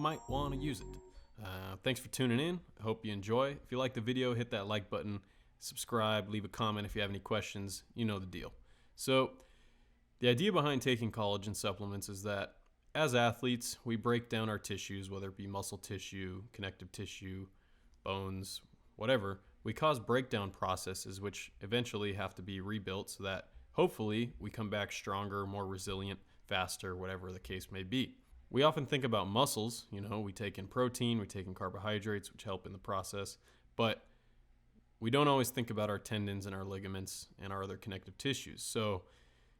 might want to use it. Thanks for tuning in. I hope you enjoy. If you like the video, hit that like button, subscribe, leave a comment if you have any questions. You know the deal. So the idea behind taking collagen supplements is that as athletes, we break down our tissues, whether it be muscle tissue, connective tissue, bones, whatever. We cause breakdown processes which eventually have to be rebuilt so that hopefully we come back stronger, more resilient, faster, whatever the case may be. We often think about muscles, we take in protein, we take in carbohydrates, which help in the process, but we don't always think about our tendons and our ligaments and our other connective tissues. So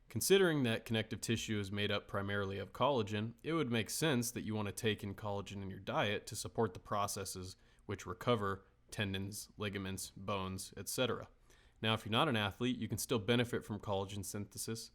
considering that connective tissue is made up primarily of collagen, it would make sense that you want to take in collagen in your diet to support the processes which recover tendons, ligaments, bones, etc. Now, if you're not an athlete, you can still benefit from collagen synthesis,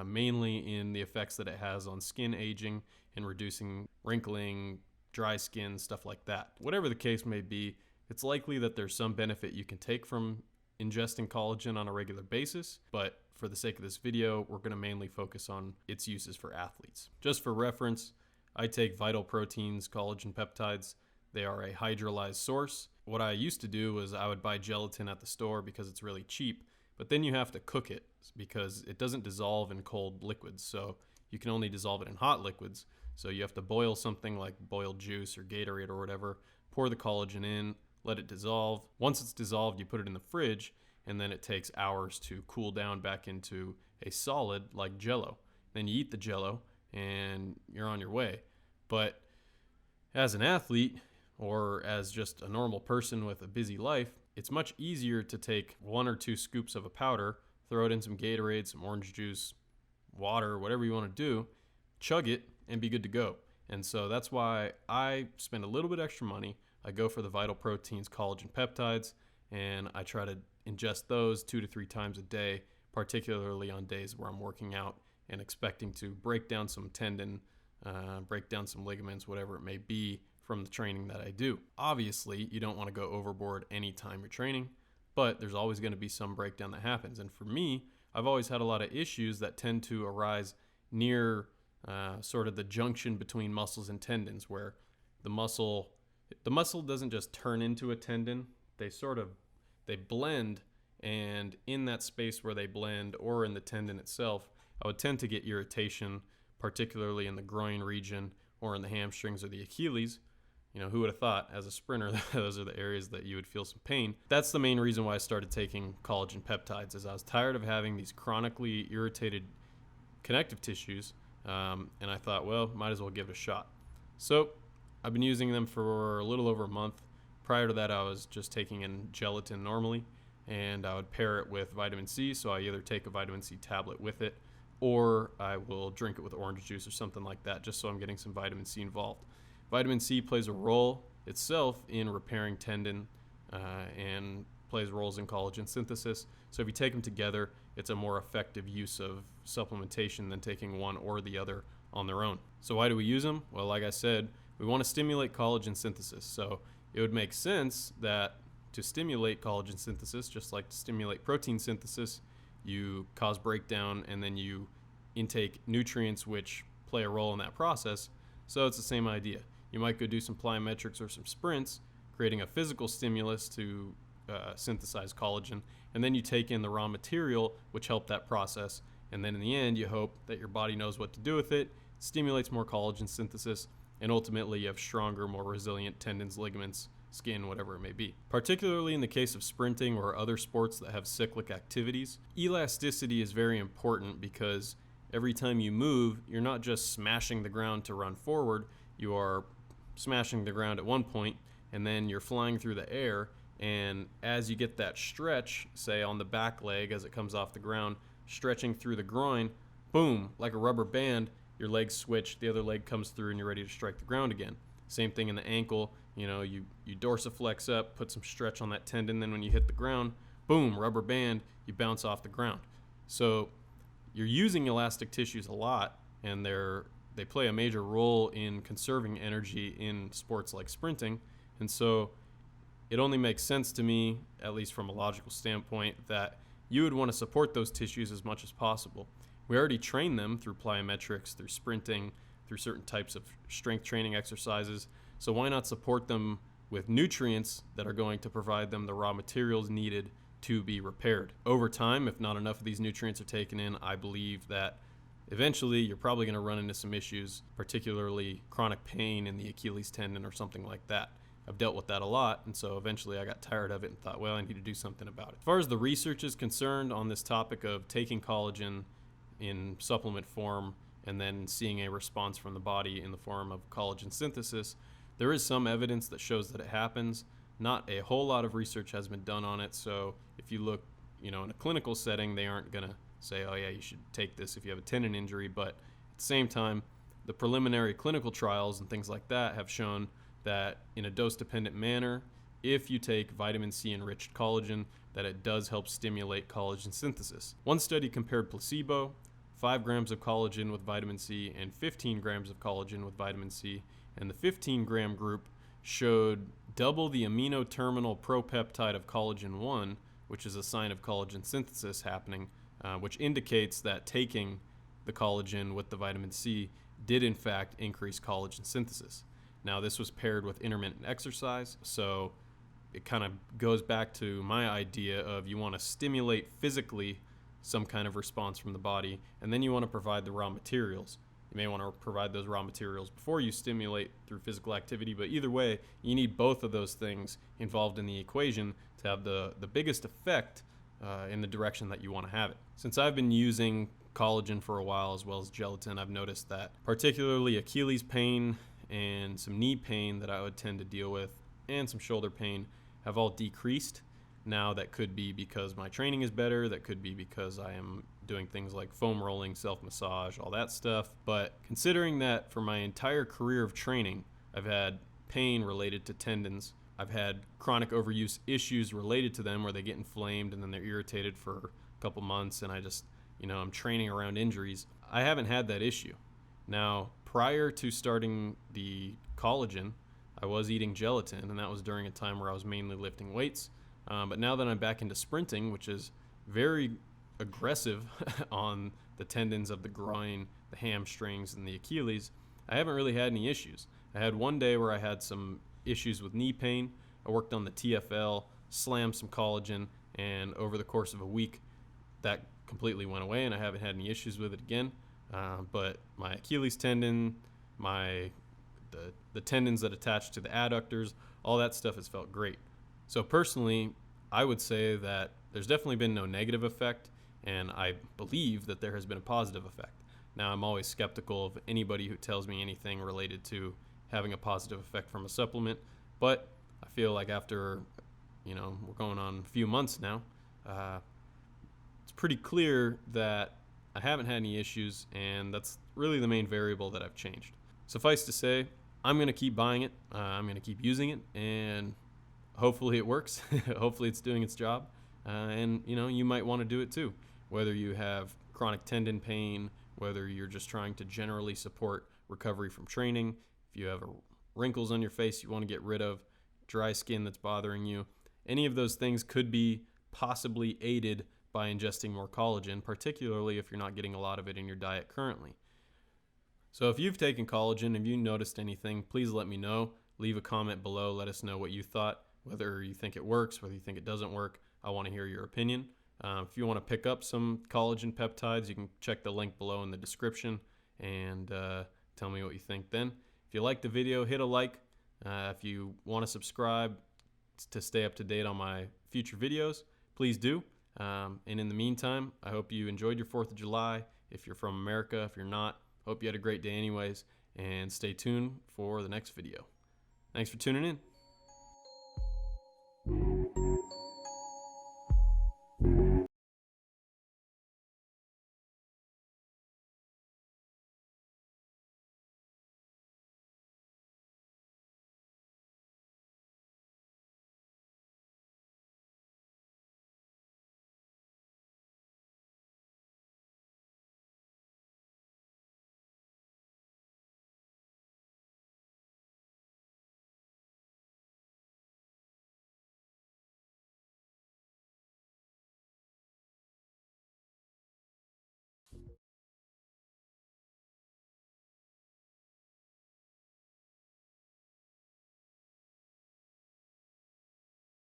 mainly in the effects that it has on skin aging and reducing wrinkling, dry skin, stuff like that. Whatever the case may be, it's likely that there's some benefit you can take from ingesting collagen on a regular basis, but for the sake of this video, we're going to mainly focus on its uses for athletes. Just for reference, I take Vital Protein's Collagen Peptides. They are a hydrolyzed source. What I used to do was I would buy gelatin at the store because it's really cheap, but then you have to cook it because it doesn't dissolve in cold liquids, so you can only dissolve it in hot liquids. So you have to boil something like boiled juice or Gatorade or whatever, pour the collagen in, let it dissolve. Once it's dissolved, you put it in the fridge, and then it takes hours to cool down back into a solid like Jello. Then you eat the Jello, and you're on your way. But as an athlete, or as just a normal person with a busy life, it's much easier to take 1 or 2 scoops of a powder, throw it in some Gatorade, some orange juice, water, whatever you want to do, chug it, and be good to go. And so that's why I spend a little bit extra money. I go for the Vital Proteins Collagen Peptides, and I try to ingest those 2 to 3 times a day, particularly on days where I'm working out and expecting to break down some tendon, break down some ligaments, whatever it may be from the training that I do. Obviously, you don't want to go overboard anytime you're training, but there's always going to be some breakdown that happens. And for me, I've always had a lot of issues that tend to arise near sort of the junction between muscles and tendons, where the muscle doesn't just turn into a tendon. They blend, and in that space where they blend or in the tendon itself, I would tend to get irritation, particularly in the groin region or in the hamstrings or the Achilles. Who would have thought as a sprinter that those are the areas that you would feel some pain? That's the main reason why I started taking collagen peptides, is I was tired of having these chronically irritated connective tissues, and I thought, well, might as well give it a shot. So I've been using them for a little over a month. Prior to that, I was just taking in gelatin normally, and I would pair it with vitamin C, so I either take a vitamin C tablet with it, or I will drink it with orange juice or something like that, just so I'm getting some vitamin C involved. Vitamin C plays a role itself in repairing tendon and plays roles in collagen synthesis. So if you take them together, it's a more effective use of supplementation than taking one or the other on their own. So why do we use them? Well, like I said, we want to stimulate collagen synthesis. So it would make sense that to stimulate collagen synthesis, just like to stimulate protein synthesis, you cause breakdown and then you intake nutrients which play a role in that process. So it's the same idea. You might go do some plyometrics or some sprints, creating a physical stimulus to synthesize collagen, and then you take in the raw material which help that process, and then in the end you hope that your body knows what to do with it, stimulates more collagen synthesis, and ultimately you have stronger, more resilient tendons, ligaments, skin, whatever it may be. Particularly in the case of sprinting or other sports that have cyclic activities, elasticity is very important because every time you move, you're not just smashing the ground to run forward, you are smashing the ground at one point, and then you're flying through the air, and as you get that stretch, say on the back leg as it comes off the ground, stretching through the groin, boom, like a rubber band, your legs switch, the other leg comes through, and you're ready to strike the ground again. Same thing in the ankle, you dorsiflex up, put some stretch on that tendon, then when you hit the ground, boom, rubber band, you bounce off the ground. So you're using elastic tissues a lot, and they play a major role in conserving energy in sports like sprinting. And so it only makes sense to me, at least from a logical standpoint, that you would want to support those tissues as much as possible. We already train them through plyometrics, through sprinting, through certain types of strength training exercises. So why not support them with nutrients that are going to provide them the raw materials needed to be repaired? Over time, if not enough of these nutrients are taken in, I believe that eventually you're probably going to run into some issues, particularly chronic pain in the Achilles tendon or something like that. I've dealt with that a lot, and so eventually I got tired of it and thought, well, I need to do something about it. As far as the research is concerned on this topic of taking collagen in supplement form and then seeing a response from the body in the form of collagen synthesis, there is some evidence that shows that it happens. Not a whole lot of research has been done on it, so if you look, in a clinical setting, they aren't going to say, oh yeah, you should take this if you have a tendon injury, but at the same time, the preliminary clinical trials and things like that have shown that in a dose-dependent manner, if you take vitamin C enriched collagen, that it does help stimulate collagen synthesis. One study compared placebo, 5 grams of collagen with vitamin C, and 15 grams of collagen with vitamin C, and the 15 gram group showed double the amino terminal propeptide of collagen 1, which is a sign of collagen synthesis happening, which indicates that taking the collagen with the vitamin C did in fact increase collagen synthesis. Now, this was paired with intermittent exercise, so it kind of goes back to my idea of you want to stimulate physically some kind of response from the body, and then you want to provide the raw materials. You may want to provide those raw materials before you stimulate through physical activity, but either way, you need both of those things involved in the equation to have the biggest effect in the direction that you want to have it. Since I've been using collagen for a while as well as gelatin, I've noticed that particularly Achilles pain and some knee pain that I would tend to deal with and some shoulder pain have all decreased. Now that could be because my training is better, that could be because I am doing things like foam rolling, self-massage, all that stuff. But considering that for my entire career of training, I've had pain related to tendons, I've had chronic overuse issues related to them where they get inflamed and then they're irritated for a couple months, and I just, I'm training around injuries. I haven't had that issue. Now, prior to starting the collagen, I was eating gelatin, and that was during a time where I was mainly lifting weights. But now that I'm back into sprinting, which is very aggressive on the tendons of the groin, the hamstrings, and the Achilles, I haven't really had any issues. I had one day where I had some issues with knee pain. I worked on the TFL, slammed some collagen, and over the course of a week, that completely went away, and I haven't had any issues with it again. But my Achilles tendon, the tendons that attach to the adductors, all that stuff has felt great. So personally, I would say that there's definitely been no negative effect, and I believe that there has been a positive effect. Now, I'm always skeptical of anybody who tells me anything related to having a positive effect from a supplement, but I feel like after, we're going on a few months now, it's pretty clear that I haven't had any issues, and that's really the main variable that I've changed. Suffice to say, I'm going to keep buying it, I'm going to keep using it, and hopefully it works. Hopefully it's doing its job. And you might want to do it too. Whether you have chronic tendon pain, whether you're just trying to generally support recovery from training, if you have wrinkles on your face you want to get rid of, dry skin that's bothering you, any of those things could be possibly aided by ingesting more collagen, particularly if you're not getting a lot of it in your diet currently. So if you've taken collagen, if you noticed anything, please let me know. Leave a comment below. Let us know what you thought, whether you think it works, whether you think it doesn't work. I want to hear your opinion. If you want to pick up some collagen peptides, you can check the link below in the description and tell me what you think then. If you liked the video, hit a like. If you want to subscribe to stay up to date on my future videos, please do. And in the meantime, I hope you enjoyed your 4th of July. If you're from America, if you're not, hope you had a great day anyways, and stay tuned for the next video. Thanks for tuning in.